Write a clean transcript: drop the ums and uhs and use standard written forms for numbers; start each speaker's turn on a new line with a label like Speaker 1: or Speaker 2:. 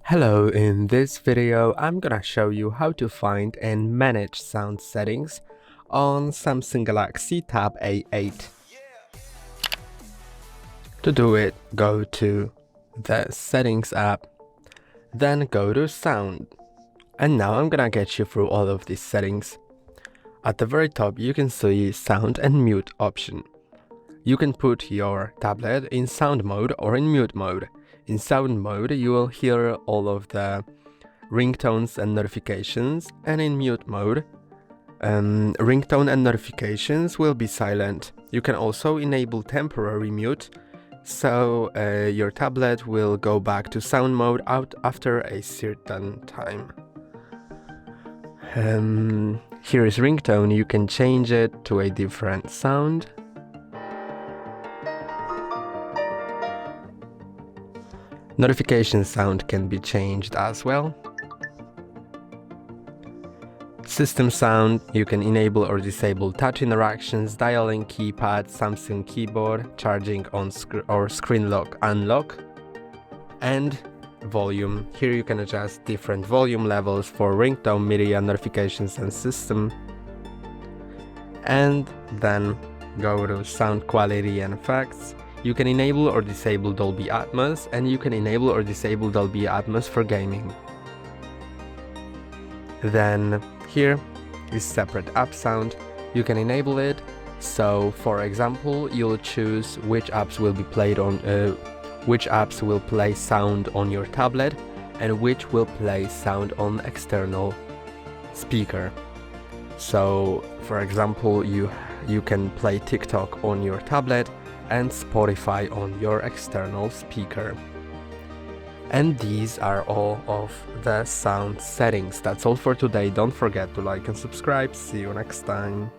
Speaker 1: Hello, in this video I'm gonna show you how to find and manage sound settings on Samsung Galaxy Tab A8. To do it, go to the Settings app, then go to Sound. And now I'm gonna get you through all of these settings. At the very top you can see Sound and Mute option. You can put your tablet in sound mode or in mute mode. In sound mode, you will hear all of the ringtones and notifications, and in mute mode, ringtone and notifications will be silent. You can also enable temporary mute, so your tablet will go back to sound mode after a certain time. Here is ringtone. You can change it to a different sound. Notification sound can be changed as well. System sound, you can enable or disable touch interactions, dialing keypad, Samsung keyboard, charging on or screen lock unlock, and volume. Here you can adjust different volume levels for ringtone, media, notifications and system. And then go to sound quality and effects. You can enable or disable Dolby Atmos, and you can enable or disable Dolby Atmos for gaming. Then here is separate app sound. You can enable it, so for example you'll choose which apps will be played on which apps will play sound on your tablet and which will play sound on external speaker. So for example you can play TikTok on your tablet and Spotify on your external speaker. And these are all of the sound settings. That's all for today. Don't forget to like and subscribe. See you next time.